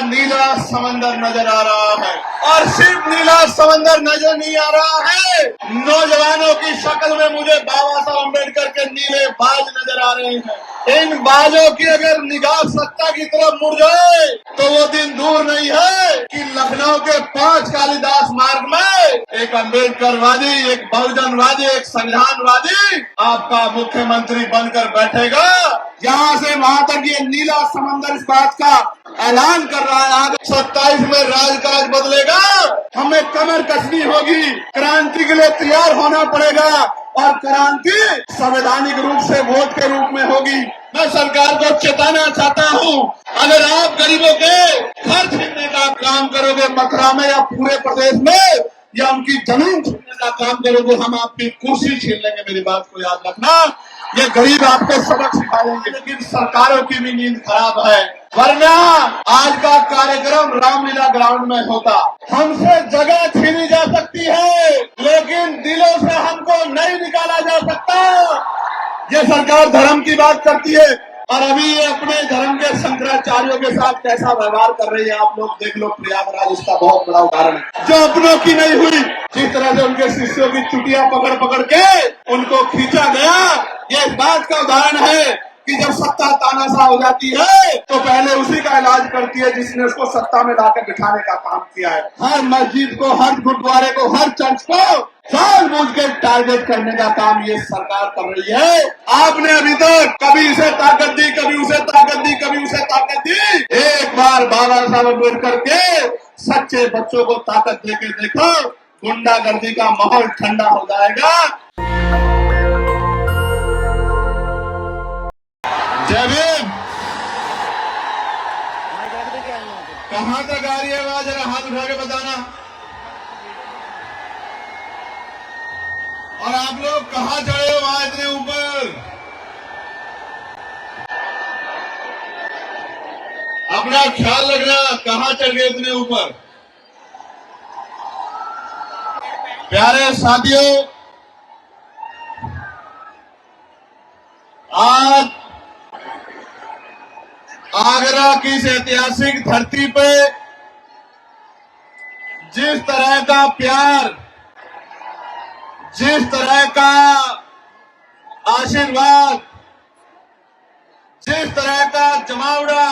नीला समंदर नजर आ रहा है। और सिर्फ नीला समंदर नजर नहीं आ रहा है, नौजवानों की शक्ल में मुझे बाबा साहब अम्बेडकर के नीले बाज नजर आ रहे हैं। इन बाजों की अगर निगाह सत्ता की तरफ मुड़ जाए तो वो दिन दूर नहीं है कि लखनऊ के 5 कालिदास मार्ग में एक अम्बेडकरवादी, एक बहुजनवादी, एक संविधानवादी आपका मुख्यमंत्री बनकर बैठेगा। यहाँ से वहां तक ये नीला समंदर इस बात का ऐलान कर रहा है आगे 27 में राजकाज बदलेगा। हमें कमर कसनी होगी, क्रांति के लिए तैयार होना पड़ेगा और क्रांति संवैधानिक रूप से वोट के रूप में होगी। मैं सरकार को चेताना चाहता हूँ, अगर आप गरीबों के घर छीनने का काम करोगे मथुरा में या पूरे प्रदेश में, या उनकी जमीन छीनने का काम करोगे, हम आपकी कुर्सी छीन लेंगे। मेरी बात को याद रखना, ये गरीब आपको सबक सिखाएंगे। लेकिन सरकारों की भी नींद खराब है, वरना आज का कार्यक्रम रामलीला ग्राउंड में होता। हमसे जगह छीनी जा सकती है, लेकिन दिलों से हमको नहीं निकाला जा सकता। ये सरकार धर्म की बात करती है और अभी ये अपने धर्म के शंकराचार्यों के साथ कैसा व्यवहार कर रही है आप लोग देख लो। प्रयागराज इसका बहुत बड़ा उदाहरण है, जो अपनों की नहीं हुई, जिस तरह से उनके शिष्यों की चुटिया पकड़ पकड़ के उनको खींचा गया, ये इस बात का उदाहरण है कि जब सत्ता तानाशाह हो जाती है तो पहले उसी का इलाज करती है जिसने उसको सत्ता में लाकर बिठाने का काम किया है। हर मस्जिद को, हर गुरुद्वारे को, हर चर्च को जानबूझ के टारगेट करने का काम ये सरकार कर रही है। आपने अभी तक कभी इसे ताकत दी, कभी उसे ताकत दी, कभी उसे ताकत दी। एक बार बाबा साहब अम्बेडकर के सच्चे बच्चों को ताकत देके देखो, गुंडागर्दी का माहौल ठंडा हो जाएगा। जय भीम। कहाँ तक आ रही है आवाज, जरा हाथ उठा के बताना। और आप लोग कहाँ चढ़े हो वहां इतने ऊपर? अपना ख्याल रखना, कहाँ चढ़ गए इतने ऊपर। प्यारे साथियों, आज आगरा की इस ऐतिहासिक धरती पे जिस तरह का प्यार, जिस तरह का आशीर्वाद, जिस तरह का जमावड़ा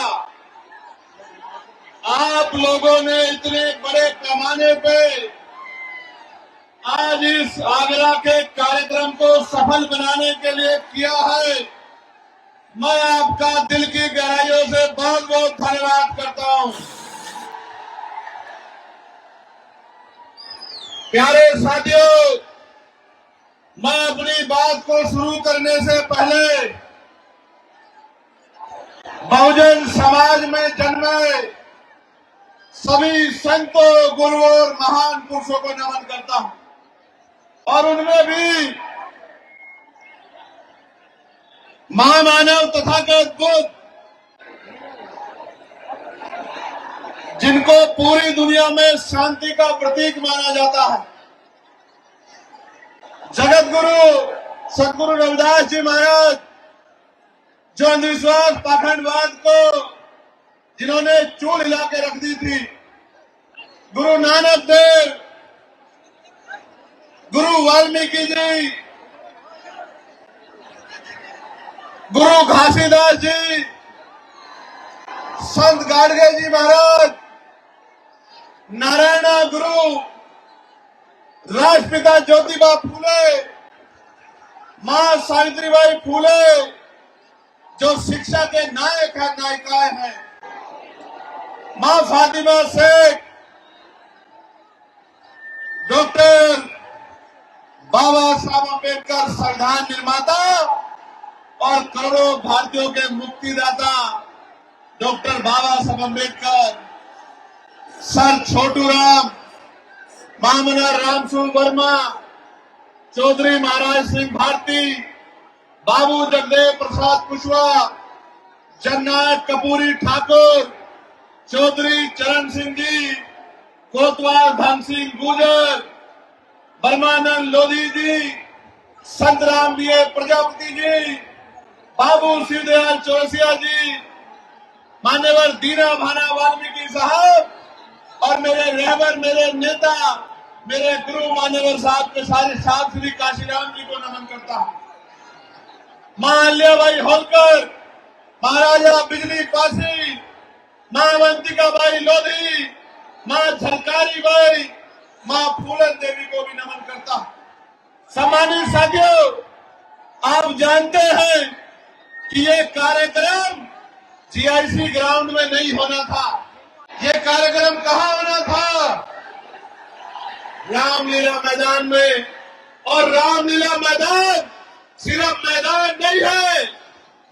आप लोगों ने इतने बड़े पैमाने पे आज इस आगरा के कार्यक्रम को सफल बनाने के लिए किया है, मैं आपका दिल की गहराइयों से बहुत बहुत धन्यवाद करता हूं। प्यारे साथियों, मैं अपनी बात को शुरू करने से पहले बहुजन समाज में जन्मे सभी संतों, गुरुओं और महान पुरुषों को नमन करता हूं। और उनमें भी महामानव तथागत बुद्ध, जिनको पूरी दुनिया में शांति का प्रतीक माना जाता है, जगत गुरु सदगुरु रविदास जी महाराज, जो अंधविश्वास पाखंडवाद को जिन्होंने चूल हिला के रख दी थी, गुरु नानक देव, गुरु वाल्मीकि जी, गुरु घासीदास जी, संत गाडगे जी महाराज, नारायणा गुरु, राष्ट्रपिता ज्योतिबा फूले, मां सावित्रीबाई फूले, जो शिक्षा के नायक है, नायिकाएं हैं, मां फातिमा शेख, डॉक्टर बाबा साहब अम्बेडकर संविधान निर्माता और करोड़ों भारतीयों के मुक्तिदाता डॉक्टर बाबा साहब अम्बेडकर, सर छोटू राम, मामना रामसु वर्मा, चौधरी महाराज सिंह भारती, बाबू जगदेव प्रसाद कुशवाहा, जननायक कपूरी ठाकुर, चौधरी चरण सिंह जी, कोतवाल धन सिंह गुर्जर, ब्रह्मानंद लोधी जी, संतराम बीए प्रजापति जी, बाबू शिवदयाल चौरसिया जी, मान्यवर दीना भाना वाल्मीकि साहब और मेरे रहबर, मेरे नेता, मेरे गुरु मान्यवर साहब के सारे साथ श्री काशीराम जी को नमन करता हूं। मां अल्लाबाई होलकर, महाराजा बिजली पासी, मां अवंतिका बाई लोधी, मां झलकारी बाई, मां फूलन देवी को भी नमन करता हूं। सम्मानित साथियों, आप जानते हैं कि ये कार्यक्रम जीआईसी ग्राउंड में नहीं होना था। ये कार्यक्रम कहाँ होना था? रामलीला मैदान में। और रामलीला मैदान सिर्फ मैदान नहीं है,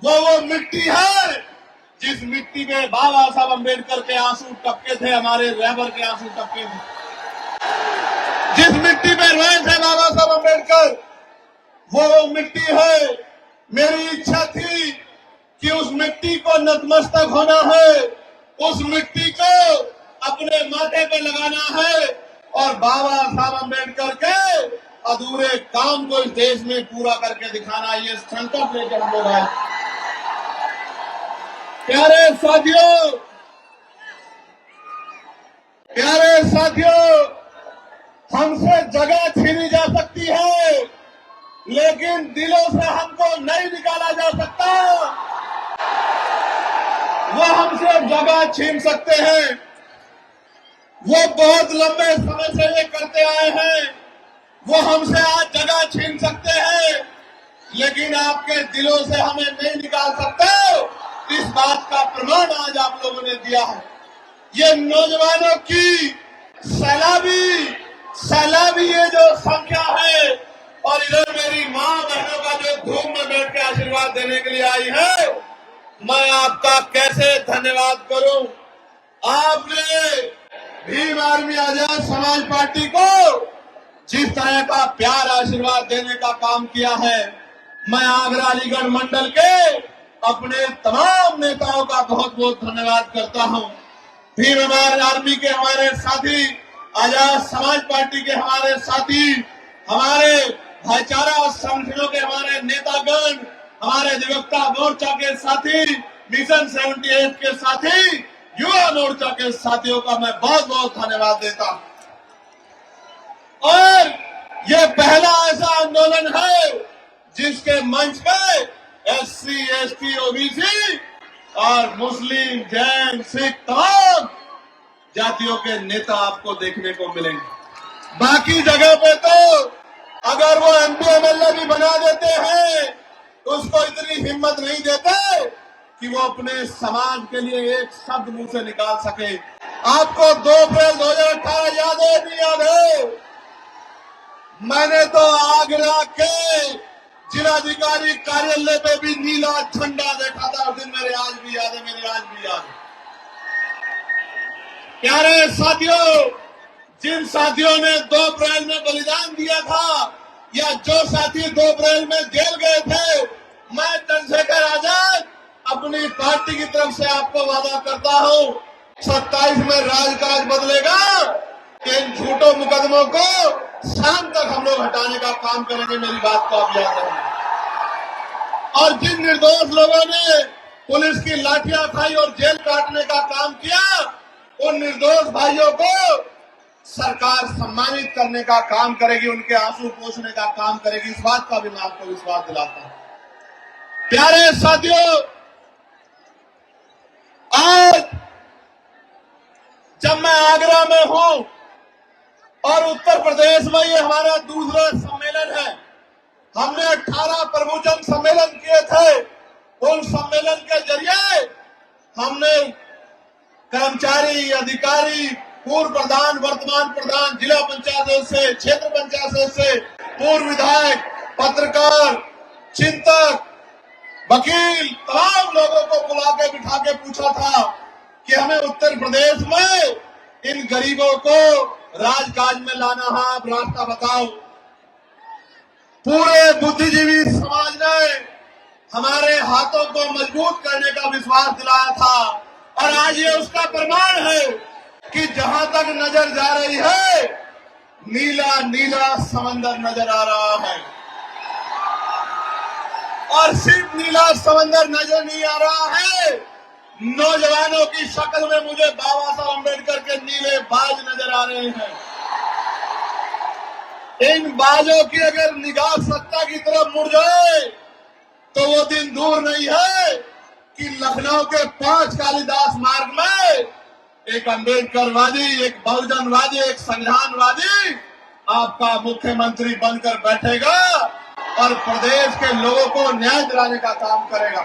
वो मिट्टी है जिस मिट्टी में बाबा साहब अम्बेडकर के आंसू टपके थे, हमारे रहबर के आंसू टपके थे। जिस मिट्टी में रोए थे बाबा साहब अम्बेडकर, वो मिट्टी है। मेरी इच्छा थी कि उस मिट्टी को नतमस्तक होना है, उस मिट्टी को अपने माथे पे लगाना है और बाबा साहब अम्बेडकर के अधूरे काम को इस देश में पूरा करके दिखाना। ये संकल्प लेकर हम लोग आए। प्यारे साथियों, हमसे जगह छीनी जा सकती है, लेकिन दिलों से हमको नहीं निकाला जा सकता। वो हमसे जगह छीन सकते हैं, वो बहुत लंबे समय से ये करते आए हैं। वो हमसे आज जगह छीन सकते हैं, लेकिन आपके दिलों से हमें नहीं निकाल सकते। इस बात का प्रमाण आज आप लोगों ने दिया है। ये नौजवानों की सैलाबी ये जो संख्या है, और इधर मेरी मां बहनों का जो धूम में बैठ के आशीर्वाद देने के लिए आई है, मैं आपका कैसे धन्यवाद करूं। आपने भीम आर्मी आजाद समाज पार्टी को जिस तरह का प्यार आशीर्वाद देने का काम किया है, मैं आगरा अलीगढ़ मंडल के अपने तमाम नेताओं का बहुत बहुत धन्यवाद करता हूं। भीम आर्मी के हमारे साथी, आजाद समाज पार्टी के हमारे साथी, हमारे भाईचारा संगठनों के हमारे नेतागण, हमारे अधिवक्ता मोर्चा के साथी, मिशन 78 के साथी, युवा मोर्चा के साथियों का मैं बहुत बहुत धन्यवाद देता हूं। और ये पहला ऐसा आंदोलन है जिसके मंच पे SC, ST, OBC और मुस्लिम, जैन, सिख तमाम जातियों के नेता आपको देखने को मिलेंगे। बाकी जगह पे तो अगर वो MP MLA भी बना देते हैं तो उसको इतनी हिम्मत नहीं देते कि वो अपने समाज के लिए एक शब्द मुंह से निकाल सके। आपको 2 अप्रैल 2018 याद है नहीं याद है? मैंने तो आगरा के जिलाधिकारी कार्यालय पे भी नीला झंडा देखा था उस दिन। मेरे आज भी याद है। प्यारे साथियों, जिन साथियों ने 2 अप्रैल में बलिदान दिया था, या जो साथी 2 अप्रैल में जेल गए थे, मैं चंद्रशेखर आजाद अपनी पार्टी की तरफ से आपको वादा करता हूं, 27 में राजकाज बदलेगा। इन झूठों मुकदमों को शाम तक हम लोग हटाने का काम करेंगे। मेरी बात को आप याद रखें। और जिन निर्दोष लोगों ने पुलिस की लाठियां खाई और जेल काटने का काम किया, उन निर्दोष भाइयों को सरकार सम्मानित करने का काम करेगी, उनके आंसू पोंछने का काम करेगी। इस बात का भी मैं आपको विश्वास दिलाता हूं। प्यारे साथियों, आज जब मैं आगरा में हूं और उत्तर प्रदेश में ये हमारा दूसरा सम्मेलन है, हमने 18 प्रमुचन सम्मेलन किए थे। उन सम्मेलन के जरिए हमने कर्मचारी, अधिकारी, पूर्व प्रधान, वर्तमान प्रधान, जिला पंचायत सदस्य, क्षेत्र पंचायत सदस्य, पूर्व विधायक, पत्रकार, चिंतक, वकील, तमाम लोगों को बुला के बिठा के पूछा था कि हमें उत्तर प्रदेश में इन गरीबों को राजकाज में लाना है, आप रास्ता बताओ। पूरे बुद्धिजीवी समाज ने हमारे हाथों को मजबूत करने का विश्वास दिलाया था, और आज ये उसका प्रमाण है कि जहां तक नजर जा रही है, नीला नीला समंदर नजर आ रहा है। और सिर्फ नीला समंदर नजर नहीं आ रहा है, नौजवानों की शक्ल में मुझे बाबा साहब अम्बेडकर के नीले बाज नजर आ रहे हैं। इन बाजों की अगर निगाह सत्ता की तरफ मुड़ जाए तो वो दिन दूर नहीं है कि लखनऊ के 5 कालिदास मार्ग में एक अम्बेडकरवादी, एक बहुजनवादी, एक संविधानवादी आपका मुख्यमंत्री बनकर बैठेगा और प्रदेश के लोगों को न्याय दिलाने का काम करेगा।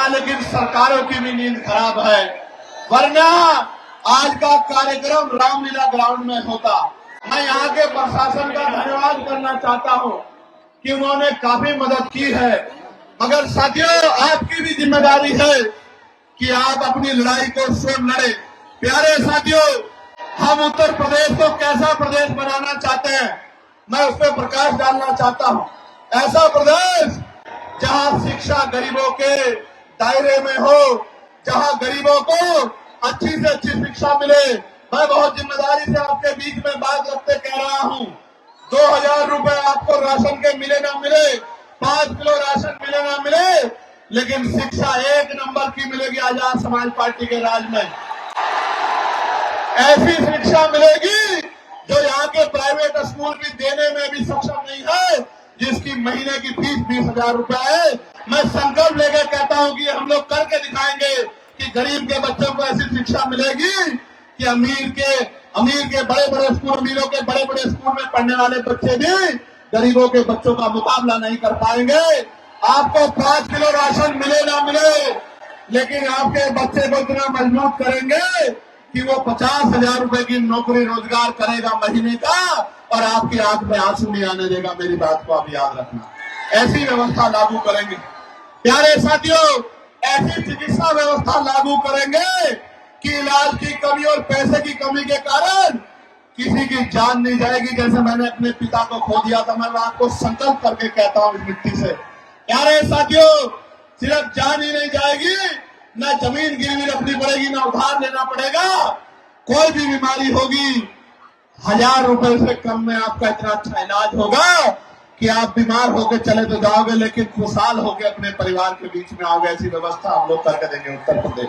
लेकिन सरकारों की भी नींद खराब है, वरना आज का कार्यक्रम रामलीला ग्राउंड में होता। मैं यहाँ के प्रशासन का धन्यवाद करना चाहता हूँ कि उन्होंने काफी मदद की है, मगर साथियों आपकी भी जिम्मेदारी है कि आप अपनी लड़ाई को स्वयं लड़े। प्यारे साथियों, हम उत्तर प्रदेश को कैसा प्रदेश बनाना चाहते हैं, मैं उस पर प्रकाश डालना चाहता हूँ। ऐसा प्रदेश जहाँ शिक्षा गरीबों के दायरे में हो, जहाँ गरीबों को अच्छी से अच्छी शिक्षा मिले। मैं बहुत जिम्मेदारी से आपके बीच में बात रखते कह रहा हूँ, 2000 रुपए आपको राशन के मिले ना मिले, 5 किलो राशन मिले ना मिले, लेकिन शिक्षा 1 नंबर की मिलेगी आजाद समाज पार्टी के राज में। ऐसी शिक्षा मिलेगी जो यहाँ के प्राइवेट स्कूल भी देने में भी सक्षम नहीं है, जिसकी महीने की फीस 20,000 रुपए है। मैं संकल्प लेकर कहता हूँ कि हम लोग करके दिखाएंगे कि गरीब के बच्चों को ऐसी शिक्षा मिलेगी कि अमीर के बड़े बड़े स्कूल, अमीरों के बड़े बड़े स्कूल में पढ़ने वाले बच्चे भी गरीबों के बच्चों का मुकाबला नहीं कर पाएंगे। आपको 5 किलो राशन मिले ना मिले, लेकिन आपके बच्चे को इतना मजबूत करेंगे कि वो 50,000 रुपए की नौकरी रोजगार करेगा महीने का और आपकी आंख में आंसू नहीं आने देगा। मेरी बात को आप याद रखना, ऐसी व्यवस्था लागू करेंगे। प्यारे साथियों, ऐसी चिकित्सा व्यवस्था लागू करेंगे कि इलाज की कमी और पैसे की कमी के कारण किसी की जान नहीं जाएगी। जैसे मैंने अपने पिता को खो दिया था, मैं आपको संकल्प करके कहता हूँ इस मिट्टी से। प्यारे साथियों, सिर्फ जान ही नहीं जाएगी, ना जमीन गिरवी रखनी पड़ेगी, ना उधार लेना पड़ेगा। कोई भी बीमारी होगी, 1000 रुपए से कम में आपका इतना अच्छा इलाज होगा कि आप बीमार होकर चले तो जाओगे, लेकिन खुशहाल होकर अपने परिवार के बीच में आओगे। ऐसी व्यवस्था हम लोग करके देंगे उत्तर प्रदेश।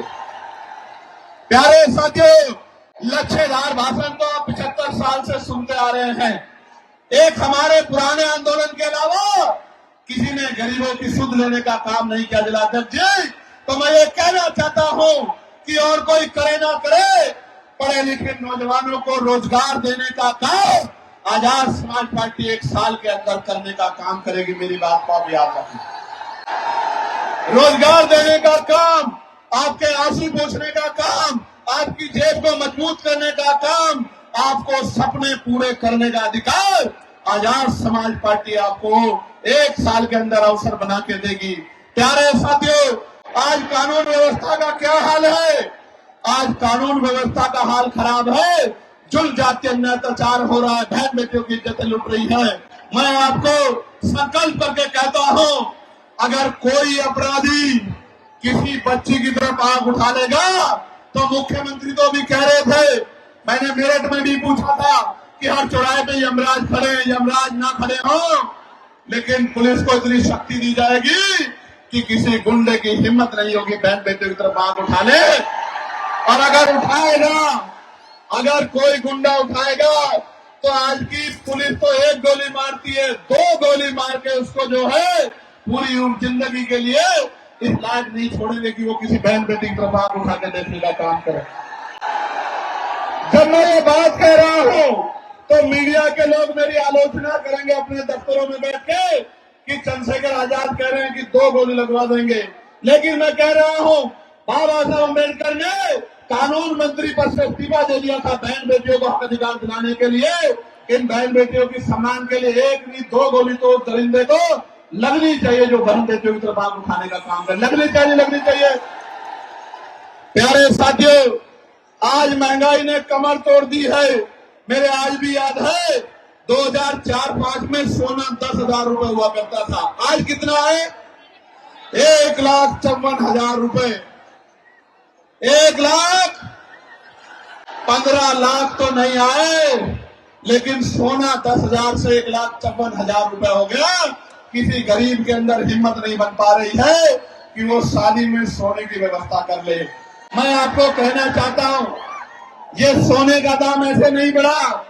प्यारे साथियों, लच्छेदार भाषण तो आप 75 साल से सुनते आ रहे हैं। एक हमारे पुराने आंदोलन के अलावा किसी ने गरीबों की सुध लेने का काम नहीं किया। जिलाध्यक्ष जी, तो मैं ये कहना चाहता हूँ कि और कोई करे ना करे, पढ़े लिखे नौजवानों को रोजगार देने का काम आजाद समाज पार्टी 1 साल के अंदर करने का काम करेगी। मेरी बात को आप याद रखें। रोजगार देने का काम, आपके आंसू पोंछने का काम, आपकी जेब को मजबूत करने का काम, आपको सपने पूरे करने का अधिकार आजाद समाज पार्टी आपको 1 साल के अंदर अवसर बना के देगी। प्यारे साथियों, आज कानून व्यवस्था का क्या हाल है? आज कानून व्यवस्था का हाल खराब है। जुल्म जाति अन्याय अत्याचार हो रहा है, बहन बेटियों की इज्जतें लुट रही है। मैं आपको संकल्प करके कहता हूं, अगर कोई अपराधी किसी बच्ची की तरफ आंख उठा लेगा तो मुख्यमंत्री तो भी कह रहे थे, मैंने मेरठ में भी पूछा था कि हर चौराहे पे यमराज खड़े, यमराज ना खड़े हो, लेकिन पुलिस को इतनी शक्ति दी जाएगी कि किसी गुंडे की हिम्मत नहीं होगी बहन बेटियों की तरफ आंख उठा ले। और अगर उठाएगा, अगर कोई गुंडा उठाएगा तो आज की पुलिस तो 1 गोली मारती है, 2 गोली मार के उसको जो है पूरी जिंदगी के लिए इस लायक नहीं छोड़ेंगे कि वो किसी बहन बेटी की तरफ आंख उठा के देखने का काम करे। जब मैं ये बात कह रहा हूं तो मीडिया के लोग मेरी आलोचना करेंगे अपने दफ्तरों में बैठ के कि चंद्रशेखर आजाद कह रहे हैं कि 2 गोली लगवा देंगे। लेकिन मैं कह रहा हूं, बाबा साहब अम्बेडकर ने कानून मंत्री पद से इस्तीफा दे दिया था बहन बेटियों को हक अधिकार दिलाने के लिए। इन बहन बेटियों की सम्मान के लिए 1 नहीं 2 गोली तो दरिंदे को लगनी चाहिए, जो बहन बेटियों की तरफ आंख उठाने का काम करे। लगनी चाहिए। प्यारे साथियों, आज महंगाई ने कमर तोड़ दी है। मेरे आज भी याद है 2004-05 में सोना 10,000 रुपए हुआ करता था। आज कितना है? 1,54,000 रुपए। 1,15 लाख तो नहीं आए, लेकिन सोना 10,000 से 1,54,000 रुपए हो गया। किसी गरीब के अंदर हिम्मत नहीं बन पा रही है कि वो शादी में सोने की व्यवस्था कर ले। मैं आपको कहना चाहता हूं, ये सोने का दाम ऐसे नहीं बढ़ा।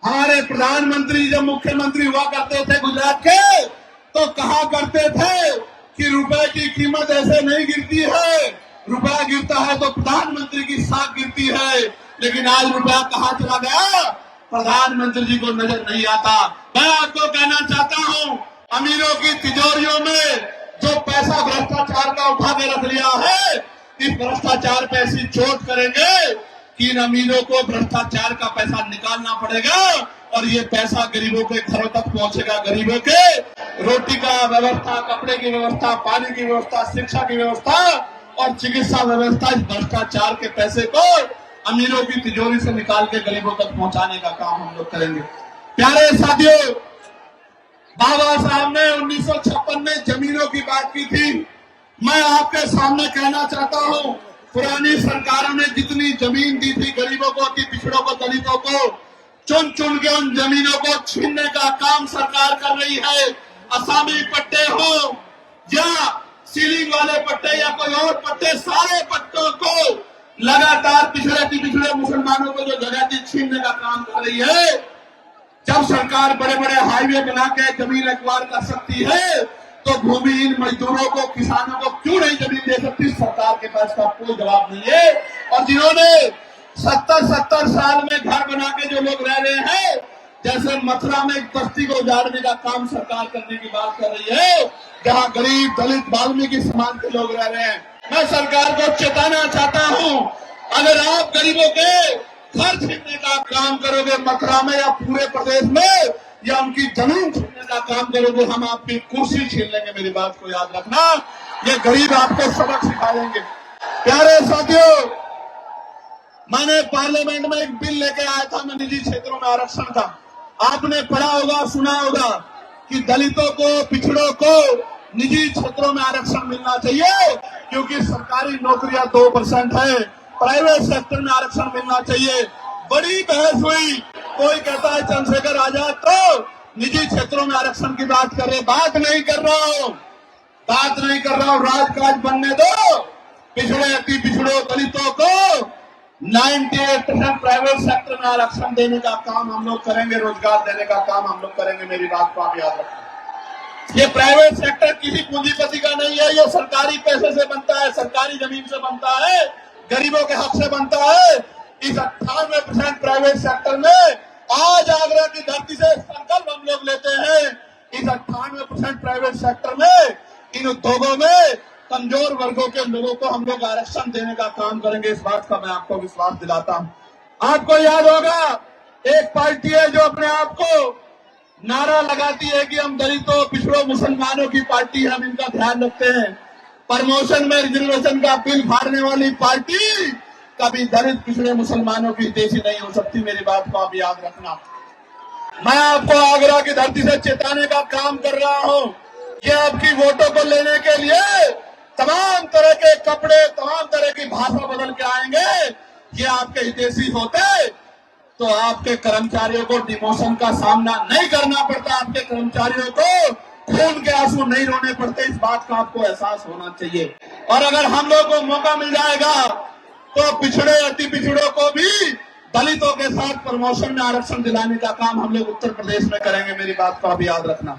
हमारे प्रधानमंत्री जब मुख्यमंत्री हुआ करते थे गुजरात के, तो कहा करते थे कि रुपए की कीमत ऐसे नहीं गिरती है, रुपया गिरता है तो प्रधानमंत्री की साख गिरती है। लेकिन आज रुपया कहाँ चला गया, प्रधानमंत्री जी को नजर नहीं आता। मैं आपको कहना चाहता हूं, अमीरों की तिजोरियों में जो पैसा भ्रष्टाचार का उठा के रख लिया है, इस भ्रष्टाचार पे ऐसी चोट करेंगे कि इन अमीरों को भ्रष्टाचार का पैसा निकालना पड़ेगा और ये पैसा गरीबों के घरों तक पहुंचेगा। गरीबों के रोटी का व्यवस्था, कपड़े की व्यवस्था, पानी की व्यवस्था, शिक्षा की व्यवस्था और चिकित्सा व्यवस्था, इस भ्रष्टाचार के पैसे को अमीरों की तिजोरी से निकाल के गरीबों तक पहुंचाने का काम हम लोग करेंगे। प्यारे साथियों, बाबा साहब ने 1956 में जमीनों की बात की थी। मैं आपके सामने कहना चाहता हूं, पुरानी सरकारों ने जितनी जमीन दी थी गरीबों को, अति पिछड़ों को, दलितों को, चुन चुन के उन जमीनों को छीनने का काम सरकार कर रही है। असामी पट्टे हो या सीलिंग वाले पट्टे या कोई और पट्टे, सारे पट्टों को लगातार पिछड़े मुसलमानों को जो जगह थी छीनने का काम कर रही है। जब सरकार बड़े बड़े हाईवे बना के जमीन एक्वायर कर सकती है, तो भूमिहीन मजदूरों को, किसानों को क्यों नहीं जमीन दे सकती? सरकार के पास का कोई जवाब नहीं है। और जिन्होंने 70-70 साल में घर बना के जो लोग रह रहे हैं, जैसे मथुरा में एक बस्ती को उजाड़ने का काम सरकार करने की बात कर रही है, जहां गरीब, दलित, वाल्मीकि समाज के लोग रह रहे हैं। मैं सरकार को चेताना चाहता हूं, अगर आप गरीबों के घर छीनने का काम करोगे मथुरा में या पूरे प्रदेश में, या उनकी जमीन छीनने का काम करोगे, हम आपकी कुर्सी छीन लेंगे। मेरी बात को याद रखना, ये गरीब आपको सबक सिखाएंगे। प्यारे साथियों, मैंने पार्लियामेंट में एक बिल लेके आया था, मैं निजी क्षेत्रों में आरक्षण का। आपने पढ़ा होगा, सुना होगा कि दलितों को, पिछड़ों को निजी क्षेत्रों में आरक्षण मिलना चाहिए, क्योंकि सरकारी नौकरियां 2% है, प्राइवेट सेक्टर में आरक्षण मिलना चाहिए। बड़ी बहस हुई, कोई कहता है चंद्रशेखर आजाद तो निजी क्षेत्रों में आरक्षण की बात कर रहे। बात नहीं कर रहा हूं, राजकाज बनने दो। पिछड़े, अति पिछड़ों, दलितों को 98% प्राइवेट सेक्टर में आरक्षण देने का काम हम लोग करेंगे, रोजगार देने का काम हम लोग करेंगे। मेरी बात को आप याद रखना। ये प्राइवेट सेक्टर किसी पूंजीपति का नहीं है, ये सरकारी पैसे से बनता है, सरकारी जमीन से बनता है, गरीबों के हक से बनता है। इस 98% प्राइवेट सेक्टर में आज आगरा की धरती से संकल्प हम लोग लेते हैं, इस 98% प्राइवेट सेक्टर में, इन उद्योगों में कमजोर वर्गों के लोगों को हम लोग आरक्षण देने का काम करेंगे। इस बात का मैं आपको विश्वास दिलाता हूं। आपको याद होगा, एक पार्टी है जो अपने आप को नारा लगाती है कि हम दलितों, पिछड़ों, मुसलमानों की पार्टी, हम इनका ध्यान रखते हैं। प्रमोशन में रिजर्वेशन का बिल फाड़ने वाली पार्टी कभी दलित, पिछड़े, मुसलमानों की हितैषी नहीं हो सकती। मेरी बात को आप याद रखना। मैं आपको आगरा की धरती से चेताने का काम कर रहा हूं कि आपकी वोटों को लेने के लिए तमाम तरह के कपड़े, तमाम तरह की भाषा बदल के आएंगे। ये आपके हितैषी होते तो आपके कर्मचारियों को डिमोशन का सामना नहीं करना पड़ता, आपके कर्मचारियों को खून के आंसू नहीं रोने पड़ते। इस बात का आपको एहसास होना चाहिए। और अगर हम लोगों को मौका मिल जाएगा तो पिछड़े, अति पिछड़ों को भी दलितों के साथ प्रमोशन में आरक्षण दिलाने का काम हम लोग उत्तर प्रदेश में करेंगे। मेरी बात को आप याद रखना।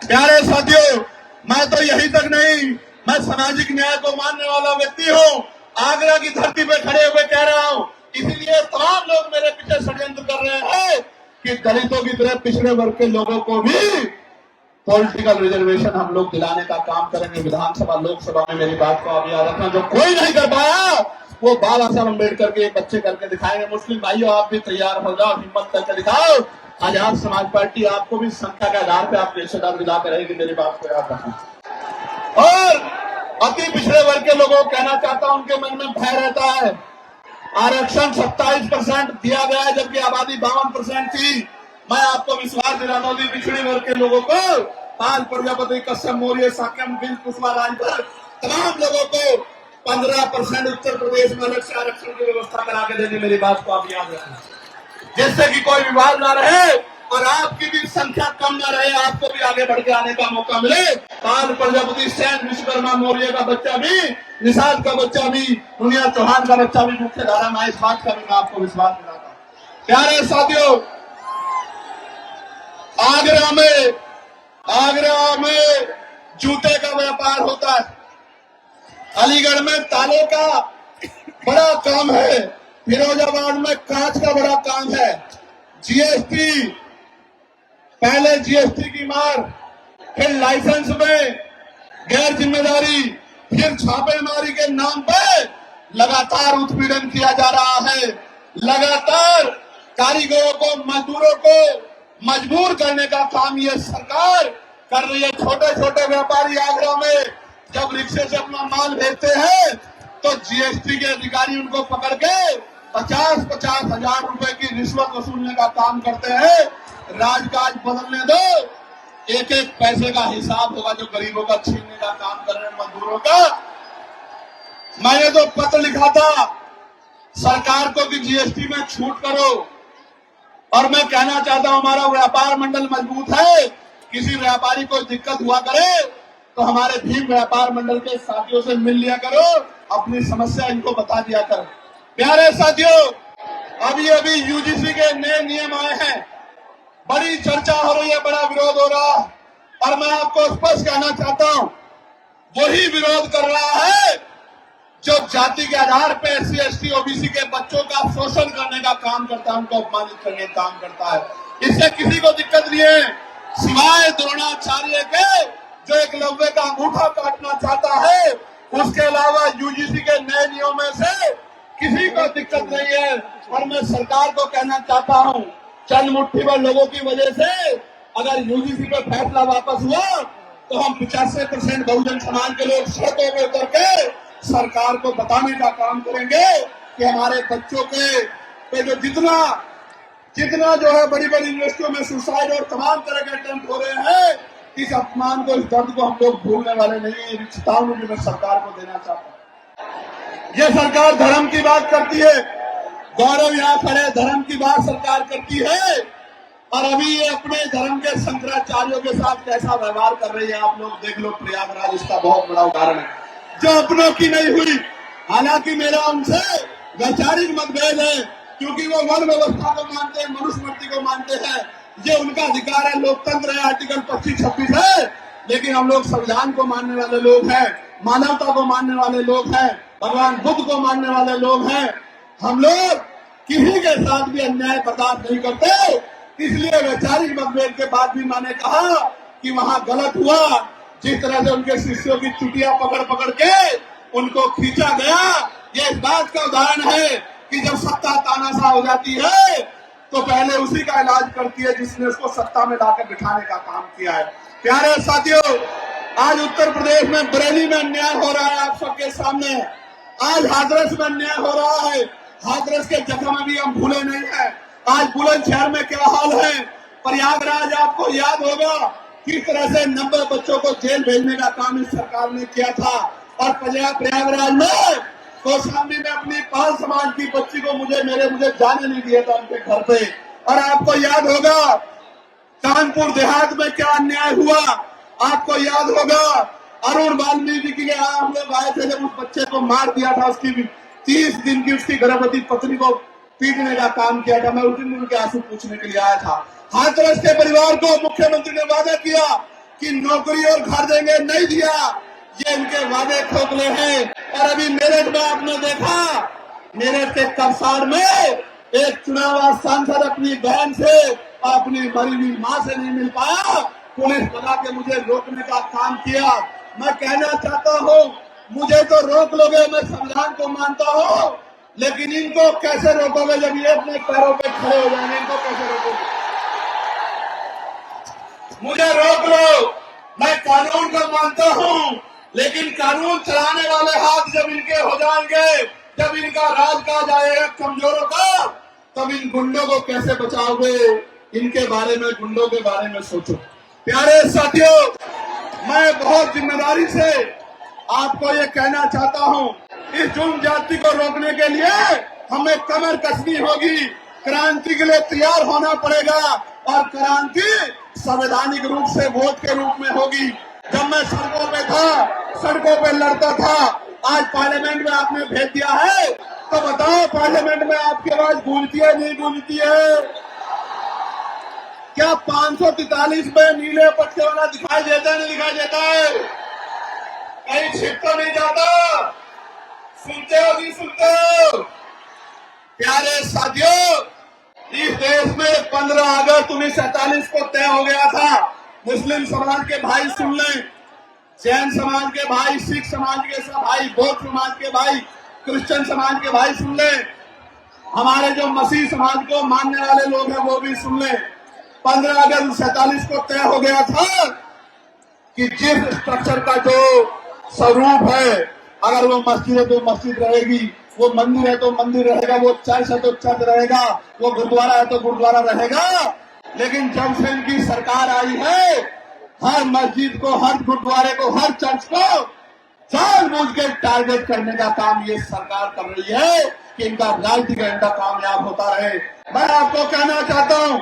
प्यारे साथियों, मैं तो यही तक नहीं, मैं सामाजिक न्याय को मानने वाला व्यक्ति हूँ। आगरा की धरती पे खड़े हुए कह रहा हूँ, इसीलिए तमाम लोग मेरे पीछे षड्यंत्र कर रहे हैं कि दलितों की तरह पिछड़े वर्ग के लोगों को भी पॉलिटिकल रिजर्वेशन हम लोग दिलाने का काम करेंगे विधानसभा, लोकसभा में। मेरी बात को आप याद रखना। जो कोई नहीं कर पाया वो बाबा साहब अम्बेडकर के बच्चे करके दिखाएंगे। मुस्लिम भाइयों, आप भी तैयार हो जाओ, हिम्मत करके दिखाओ। आजाद समाज पार्टी आपको भी संख्या के आधार पर आप हिस्सेदार दिला कर रहेगी। मेरी बात को याद रखना। और अति पिछड़े वर्ग के लोगों को कहना चाहता हूं, उनके मन में भय रहता है। आरक्षण 27% दिया गया है, जबकि आबादी 52% थी। मैं आपको विश्वास दिलाता हूं, पिछड़े वर्ग के लोगों को, पाल प्रजापति, कश्यप मौर्य, साक्यम बिल, कुशवाहा, राजभर, तमाम लोगों को 15% उत्तर प्रदेश में अलग से आरक्षण की व्यवस्था करा के देनी। मेरी बात को आप याद रखना, जिससे कि कोई विवाद ना रहे और आपकी भी संख्या कम ना रहे, आपको भी आगे बढ़ के आने का मौका मिले। पाल प्रजापति, सैन विश्वकर्मा मौर्य का बच्चा भी निषाद का बच्चा भी, दुनिया चौहान का बच्चा भी मुख्य धारा में, इस बात का भी मैं आपको विश्वास दिलाता हूं। प्यारे साथियों, आगरा में जूते का व्यापार होता है, अलीगढ़ में तालों का बड़ा काम है, फिरोजाबाद में कांच का बड़ा काम है। जीएसटी, पहले जीएसटी की मार, फिर लाइसेंस में गैर जिम्मेदारी, फिर छापेमारी के नाम पर लगातार उत्पीड़न किया जा रहा है। लगातार कारीगरों को, मजदूरों को मजबूर करने का काम ये सरकार कर रही है। छोटे छोटे व्यापारी आगरा में जब रिक्शे से अपना माल भेजते हैं तो जीएसटी के अधिकारी उनको पकड़ के 50-50 हजार रुपए की रिश्वत वसूलने का काम करते हैं। राजकाज बदलने दो, एक एक पैसे का हिसाब होगा जो गरीबों का छीनने का काम कर रहे हैं, मजदूरों का। मैंने तो पत्र लिखा था सरकार को कि जीएसटी में छूट करो, और मैं कहना चाहता हूं हमारा व्यापार मंडल मजबूत है। किसी व्यापारी को दिक्कत हुआ करे तो हमारे भीम व्यापार मंडल के साथियों से मिल लिया करो, अपनी समस्या इनको बता दिया करो। प्यारे साथियों, अभी यूजीसी के नए नियम आए हैं, बड़ी चर्चा हो रही है, बड़ा विरोध हो रहा है, और मैं आपको स्पष्ट कहना चाहता हूं वही विरोध कर रहा है जो जाति के आधार पर एससी एसटी ओबीसी के बच्चों का शोषण करने का काम करता है, उनको अपमानित करने का काम करता है। इससे किसी को दिक्कत नहीं है, सिवाय द्रोणाचार्य के जो एकलव्य का अंगूठा काटना चाहता है, उसके अलावा यूजीसी के नए नियमों में से किसी को दिक्कत नहीं है। और मैं सरकार को कहना चाहता हूं, चंद मुट्ठी भर लोगों की वजह से अगर यूजीसी पे फैसला वापस हुआ तो हम 85% बहुजन समाज के लोग सड़कों में उतर के सरकार को बताने का काम करेंगे कि हमारे बच्चों के जो जितना जो है बड़ी बड़ी यूनिवर्सिटियों में सुसाइड और तमाम तरह के अटेम्प्ट हो रहे हैं, इस अपमान को, इस दर्द को हम लोग भूलने वाले नहीं है। इन चेतावनी भी मैं सरकार को देना चाहता हूं। ये सरकार धर्म की बात करती है, गौरव यहाँ खड़े, धर्म की बात सरकार करती है, और अभी ये अपने धर्म के शंकराचार्यों के साथ कैसा व्यवहार कर रही है आप लोग देख लो। प्रयागराज इसका बहुत बड़ा उदाहरण है, जो अपनों की नहीं हुई। हालांकि मेरा उनसे वैचारिक मतभेद है, क्योंकि वो वर्ण व्यवस्था को मानते हैं, मनुस्मृति को मानते हैं, ये उनका अधिकार है, लोकतंत्र है, आर्टिकल 25-26 है। लेकिन हम लोग संविधान को मानने वाले लोग हैं, मानवता को मानने वाले लोग हैं, भगवान बुद्ध को मानने वाले लोग हैं। हम लोग किसी के साथ भी अन्याय बर्दाश्त नहीं करते। इसलिए वैचारिक मतभेद के बाद भी मैंने कहा कि वहां गलत हुआ, जिस तरह से उनके शिष्यों की चुटिया पकड़ के उनको खींचा गया। ये इस बात का उदाहरण है कि जब सत्ता तानाशाह हो जाती है तो पहले उसी का इलाज करती है जिसने उसको सत्ता में लाकर बिठाने का काम किया है। प्यारे साथियों, आज उत्तर प्रदेश में बरेली में अन्याय हो रहा है आप सबके सामने। आज हाथरस में अन्याय हो रहा है, हाथरस के जख्म भी हम भूले नहीं है। आज बुलंदशहर में क्या हाल है, प्रयागराज आपको याद होगा किस तरह से 90 बच्चों को जेल भेजने का काम इस सरकार ने किया था। और प्रयागराज में कौशाम्बी में अपनी पाल समाज की बच्ची को मुझे जाने नहीं दिया था उनके घर पे। और आपको याद होगा कानपुर देहात में क्या अन्याय हुआ, आपको याद होगा अरुण वाल्मीकि के यहाँ हम लोग आए थे जब उस बच्चे को मार दिया था, उसकी 30 दिन की उसकी गर्भवती पत्नी को पीटने का काम किया था। मैं उस दिन उनके आंसू पूछने के लिए आया था। हाथरस के परिवार को मुख्यमंत्री ने वादा किया कि नौकरी और घर देंगे, नहीं दिया। ये इनके वादे खोखले हैं। और अभी मेरठ में आपने देखा, मेरठ के कपसार में एक चुनाव सांसद अपनी बहन से और अपनी मरी हुई मां से नहीं मिल पाया, पुलिस लगा के मुझे रोकने का काम किया। मैं कहना चाहता हूं, मुझे तो रोक लोगे, मैं संविधान को मानता हूं, लेकिन इनको कैसे रोकोगे जब ये अपने पैरों पे खड़े हो जाएंगे? इनको कैसे रोकोगे? मुझे रोक लो, मैं कानून को मानता हूं, लेकिन कानून चलाने वाले हाथ जब इनके हो जाएंगे, जब इनका राज का जाएगा कमजोरों का, तब इन गुंडों को कैसे बचाओगे? इनके बारे में, गुंडों के बारे में सोचो। प्यारे साथियों, मैं बहुत जिम्मेदारी से आपको ये कहना चाहता हूं, इस जुर्म जाति को रोकने के लिए हमें कमर कसनी होगी, क्रांति के लिए तैयार होना पड़ेगा। और क्रांति संवैधानिक रूप से वोट के रूप में होगी। जब मैं सड़कों पे था, सड़कों पे लड़ता था, आज पार्लियामेंट में आपने भेज दिया है, तो बताओ पार्लियामेंट में आपकी आवाज गूंजती है नहीं गूंजती है? क्या 543 में नीले पट्टे वाला दिखाई देता है नहीं दिखाई देता है? कहीं छिप तो नहीं जाता? सुनते हो नहीं सुनते हो? प्यारे साथियों, इस देश में 15 अगस्त 1947 को तय हो गया था। मुस्लिम समाज के भाई सुन लें, जैन समाज के भाई, सिख समाज के भाई, बौद्ध समाज के भाई, क्रिश्चियन समाज के भाई सुन लें, हमारे जो मसीह समाज को मानने वाले लोग हैं वो भी सुन लें। 15 अगस्त 47 को तय हो गया था कि जिस स्ट्रक्चर का जो स्वरूप है, अगर वो मस्जिद है तो मस्जिद रहेगी, वो मंदिर है तो मंदिर रहेगा, वो चर्च है तो चर्च रहेगा, वो गुरुद्वारा है तो गुरुद्वारा रहेगा। लेकिन जब से इनकी सरकार आई है, हर मस्जिद को, हर गुरुद्वारे को, हर चर्च को जानबूझ के टारगेट करने का काम ये सरकार कर रही है कि इनका राजनीतिक एजेंडा कामयाब होता रहे। मैं आपको कहना चाहता हूं,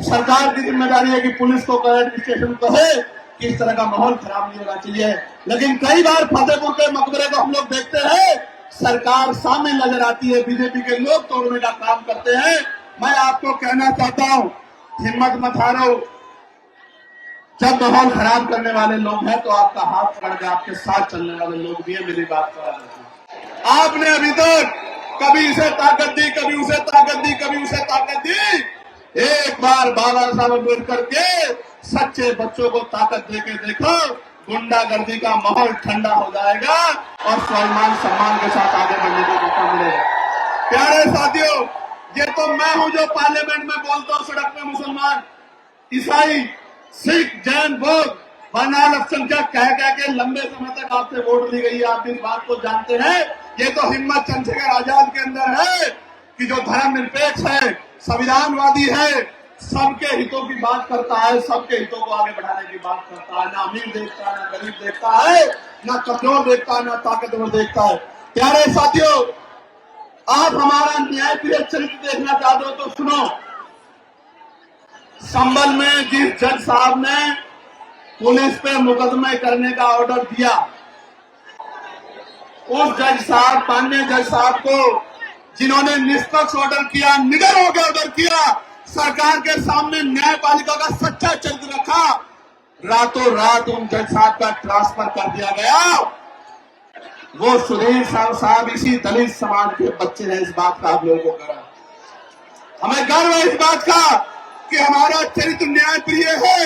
सरकार की जिम्मेदारी है कि पुलिस को कहे, एडमिनिस्ट्रेशन को कहे कि इस तरह का माहौल खराब नहीं होना चाहिए। लेकिन कई बार फतेहपुर के मकबरे को हम लोग देखते हैं, सरकार सामने नजर आती है, बीजेपी के लोग तोड़ने का काम करते हैं। मैं आपको कहना चाहता हूं, हिम्मत मत हारो। जब माहौल खराब करने वाले लोग हैं तो आपका हाथ पकड़ के आपके साथ चलने वाले लोग भी है। मेरी बात कर, आपने अभी तक कभी इसे ताकत दी, कभी उसे ताकत दी, कभी उसे ताकत दी। एक बार बाबा साहब अम्बेडकर के सच्चे बच्चों को ताकत देके देखो, गुंडागर्दी का माहौल ठंडा हो जाएगा और स्वाभिमान सम्मान के साथ आगे बढ़ने का मौका मिलेगा। प्यारे साथियों, ये तो मैं हूं जो पार्लियामेंट में बोलता हूं, सड़क में मुसलमान, ईसाई, सिख, जैन, बौद्ध, बरनाल अल्पसंख्यक कह के लंबे समय तक आपसे वोट ली गई है। आप इस बात को जानते हैं। ये तो हिम्मत चंद्रशेखर आजाद के अंदर है कि जो धर्म निरपेक्ष है, संविधानवादी है, सबके हितों की बात करता है, सबके हितों को आगे बढ़ाने की बात करता है। ना अमीर देखता है, ना गरीब देखता है, ना कमजोर देखता है, ना ताकतवर देखता है। प्यारे साथियों, आप हमारा न्यायप्रिय चरित्र देखना चाहते हो तो सुनो। संभल में जिस जज साहब ने पुलिस पे मुकदमे करने का ऑर्डर दिया, उस जज साहब, माननीय जज साहब को, जिन्होंने निष्पक्ष ऑर्डर किया, निडर होकर ऑर्डर किया, सरकार के सामने न्यायपालिका का सच्चा चरित्र रखा, रातों रात उन जज साहब का ट्रांसफर कर दिया गया। वो सुधीर साहब इसी दलित समाज के बच्चे हैं। इस बात का आप लोगों को गर्व, हमें गर्व है इस बात का कि हमारा चरित्र न्यायप्रिय है।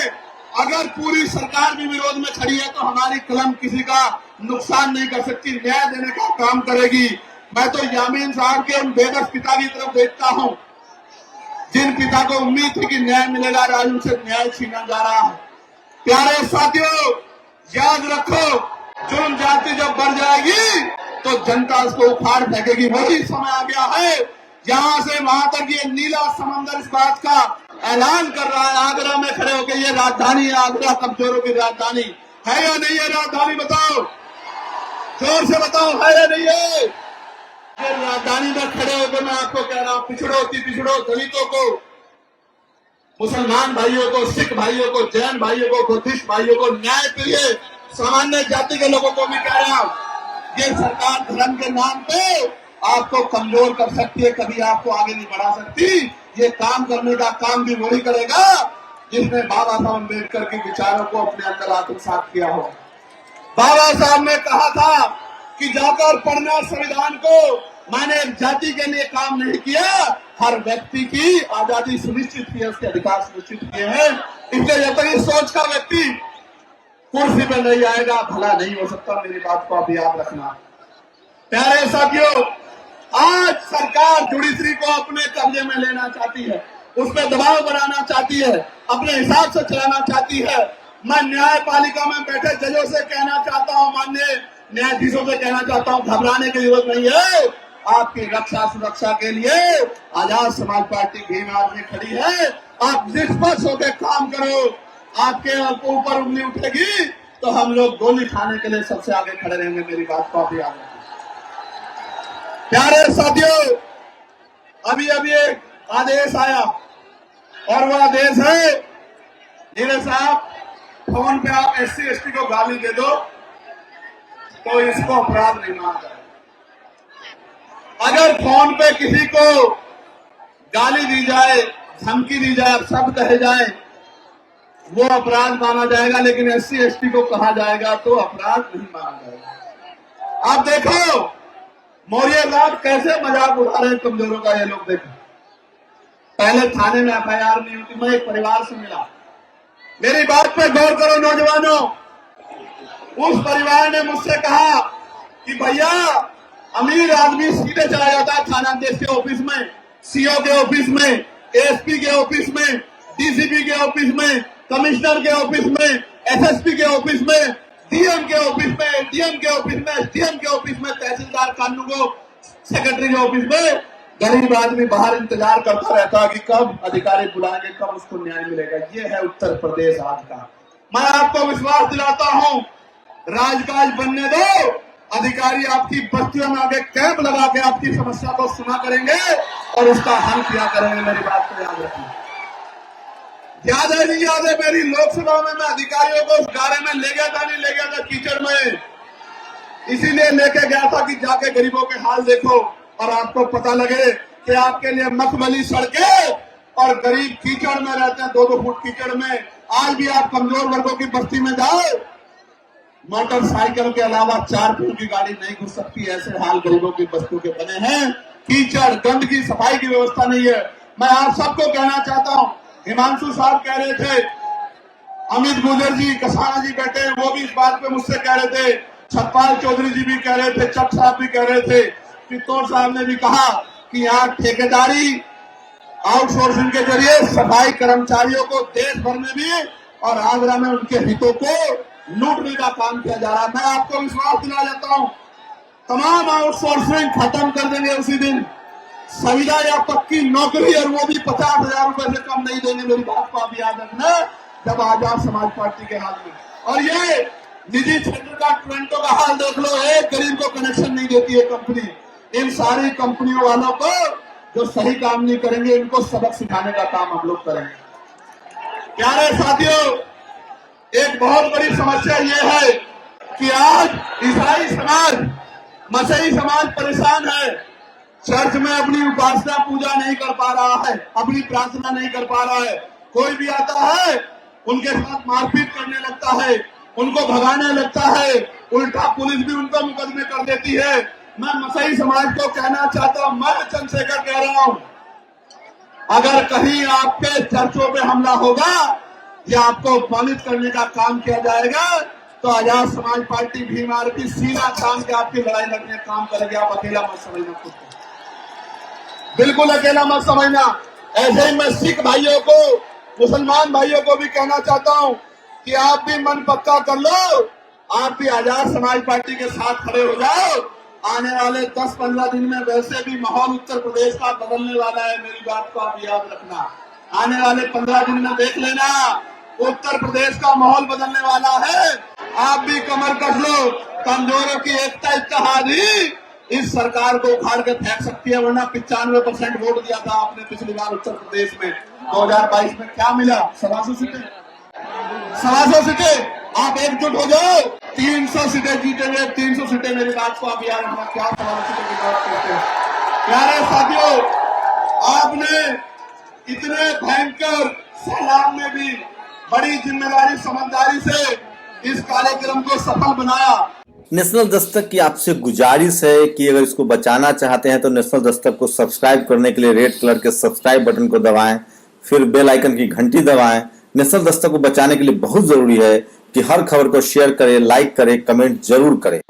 अगर पूरी सरकार भी विरोध में खड़ी है तो हमारी कलम किसी का नुकसान नहीं कर सकती, न्याय देने का काम करेगी। मैं तो यामीन साहब के उन बेबस पिता की तरफ देखता हूं, जिन पिता को उम्मीद थी कि न्याय मिलेगा, आज उनसे न्याय छीना जा रहा है। प्यारे साथियों, याद रखो, जुर्म जाति जब बढ़ जाएगी तो जनता उसको उखाड़ फेंकेगी। वही समय आ गया है, यहां से वहां तक ये नीला समंदर इस बात का ऐलान कर रहा है। आगरा में खड़े होकर ये राजधानी है, आगरा कमजोरों की राजधानी है या नहीं है? राजधानी बताओ, जोर से बताओ, है या नहीं है? ये राजधानी में खड़े होकर मैं आपको कह रहा हूं, पिछड़ो की पिछड़ो, दलितों को, मुसलमान भाइयों को, सिख भाइयों को, जैन भाइयों को, बुद्धिस्ट भाइयों को, न्याय प्रिय सामान्य जाति के लोगों को भी कह रहा हूं, ये सरकार धर्म के नाम पे आपको कमजोर कर सकती है, कभी आपको आगे नहीं बढ़ा सकती। ये काम करने का काम भी वही करेगा जिसने बाबा साहब अम्बेडकर के विचारों को अपने अंदर आत्मसात किया हो। बाबा साहब ने कहा था कि जाकर पढ़ना संविधान को, मैंने जाति के लिए काम नहीं किया, हर व्यक्ति की आजादी सुनिश्चित की है, उसके अधिकार सुनिश्चित किए हैं। इसलिए जब तक इस सोच का व्यक्ति कुर्सी पर नहीं आएगा, भला नहीं हो सकता। मेरी बात को अभी याद रखना। प्यारे साथियों, आज सरकार जुडिशरी को अपने कब्जे में लेना चाहती है, उस पर दबाव बनाना चाहती है, अपने हिसाब से चलाना चाहती है। मैं न्यायपालिका में बैठे जजों से कहना चाहता हूं, माननीय न्यायाधीशों से कहना चाहता हूं, घबराने की जरूरत नहीं है। आपकी रक्षा सुरक्षा के लिए आजाद समाज पार्टी भीम आर्मी खड़ी है। आप निष्पक्ष होकर काम करो। आपके ऊपर उंगली उठेगी तो हम लोग गोली खाने के लिए सबसे आगे खड़े रहेंगे। मेरी बात को अभी याद रखें। प्यारे साथियों, अभी अभी एक आदेश आया और वो आदेश है, नीरज साहब, फोन पे आप SC ST को गाली दे दो, तो इसको अपराध नहीं माना जाएगा। अगर फोन पे किसी को गाली दी जाए, धमकी दी जाए, शब्द कहे जाए, वो अपराध माना जाएगा, लेकिन SC ST को कहा जाएगा तो अपराध नहीं माना जाएगा। आप देखो मौर्य साहब कैसे मजाक उठा रहे हैं कमजोरों का। ये लोग देखो, पहले थाने में FIR नहीं होती। मैं एक परिवार से मिला, मेरी बात पे गौर करो नौजवानों। उस परिवार ने मुझसे कहा कि भैया अमीर आदमी सीधे चला जाता है थानाध्यक्ष के ऑफिस में, CO के ऑफिस में, ASP के ऑफिस में, DCP के ऑफिस में, कमिश्नर के ऑफिस में, SSP के ऑफिस में, DM के ऑफिस में, DM के ऑफिस में, SDM के ऑफिस में, तहसीलदार कानून सेक्रेटरी के ऑफिस में। गरीब आदमी बाहर इंतजार करता रहता है कि कब अधिकारी बुलाएंगे, कब उसको न्याय मिलेगा। ये है उत्तर प्रदेश आज का। मैं आपको विश्वास दिलाता हूं, राजकाज बनने दो, अधिकारी आपकी बस्तियों में आगे कैंप लगा के आपकी समस्या को सुना करेंगे और उसका हल किया करेंगे। मेरी बात को याद रखिए। याद है नहीं याद है, मेरी लोकसभा में मैं अधिकारियों को उस गारे में ले गया था, नहीं ले गया था कीचड़ में। इसीलिए लेके गया था कि जाके गरीबों के हाल देखो और आपको पता लगे कि आपके लिए मखमली सड़कें और गरीब कीचड़ में रहते हैं, 2-2 फुट कीचड़ में। आज भी आप कमजोर वर्गों की बस्ती में जाओ, मोटरसाइकिल के अलावा 4 फुट की गाड़ी नहीं घुस सकती। ऐसे हाल गरीबों की बस्तियों के बने हैं। कीचड़, गंदगी, सफाई की व्यवस्था नहीं है। मैं आप सबको कहना चाहता हूं, हिमांशु साहब कह रहे थे, अमित गुजर जी, कसाना जी बैठे हैं, वो भी इस बात पे मुझसे कह रहे थे, छतपाल चौधरी जी भी कह रहे थे, चक साहब भी कह रहे थे, पित्तौर साहब ने भी कहा कि यहाँ ठेकेदारी आउटसोर्सिंग के जरिए सफाई कर्मचारियों को देश भर में भी और आगरा में उनके हितों को लूटने का काम किया जा रहा है। मैं आपको विश्वास दिला देता हूं, तमाम आउटसोर्सिंग खत्म कर देंगे उसी दिन। संविदा या पक्की नौकरी, और वो भी 50,000 रुपए से कम नहीं देंगे। मेरी बात को आप याद रखना, जब आजाद समाज पार्टी के हाथ में। और ये निजी क्षेत्र का टोरंटो का हाल देख लो, एक गरीब को कनेक्शन नहीं देती है कंपनी। इन सारी कंपनियों वालों को जो सही काम नहीं करेंगे, इनको सबक सिखाने का काम हम लोग करेंगे। प्यारे साथियों, एक बहुत बड़ी समस्या ये है कि आज ईसाई समाज, मसीही समाज परेशान है। चर्च में अपनी उपासना पूजा नहीं कर पा रहा है, अपनी प्रार्थना नहीं कर पा रहा है। कोई भी आता है उनके साथ मारपीट करने लगता है, उनको भगाने लगता है, उल्टा पुलिस भी उनको मुकदमे कर देती है। मैं मसीही समाज को कहना चाहता हूं, मैं चंद्रशेखर कह रहा हूं, अगर कहीं आपके चर्चों पे हमला होगा या आपको अपमानित करने का काम किया जाएगा तो आजाद समाज पार्टी भीम आरपी सीधा काम के आपकी लड़ाई लड़ने काम करेगी। आप अकेला मत समझना, खुद को बिल्कुल अकेला मत समझना। ऐसे ही मैं सिख भाइयों को, मुसलमान भाइयों को भी कहना चाहता हूं कि आप भी मन पक्का कर लो, आप भी आजाद समाज पार्टी के साथ खड़े हो जाओ। आने वाले 10-15 दिन में वैसे भी माहौल उत्तर प्रदेश का बदलने वाला है। मेरी बात को आप याद रखना, आने वाले 15 दिन में देख लेना, उत्तर प्रदेश का माहौल बदलने वाला है। आप भी कमर कस लो, कमजोरों की एकता इत्तेहाद ही इस सरकार को उखाड़ के फेंक सकती है। वरना 95% वोट दिया था आपने पिछली बार उत्तर प्रदेश में। 2022 में क्या मिला? 700 सीटें, 700 सीटें। आप एकजुट हो जाओ, 300 सीटें जीतेंगे, 300 सीटें। मेरी बात को आप याद रखना, क्या 700 सीटें की बात करते हैं। प्यारे साथियों, आपने इतने भयंकर सैलाब में भी बड़ी जिम्मेदारी, समझदारी से इस कार्यक्रम को सफल बनाया। नेशनल दस्तक की आपसे गुजारिश है कि अगर इसको बचाना चाहते हैं तो नेशनल दस्तक को सब्सक्राइब करने के लिए रेड कलर के सब्सक्राइब बटन को दबाएं, फिर बेल आइकन की घंटी दबाएं। नेशनल दस्तक को बचाने के लिए बहुत जरूरी है कि हर खबर को शेयर करें, लाइक करें, कमेंट जरूर करें।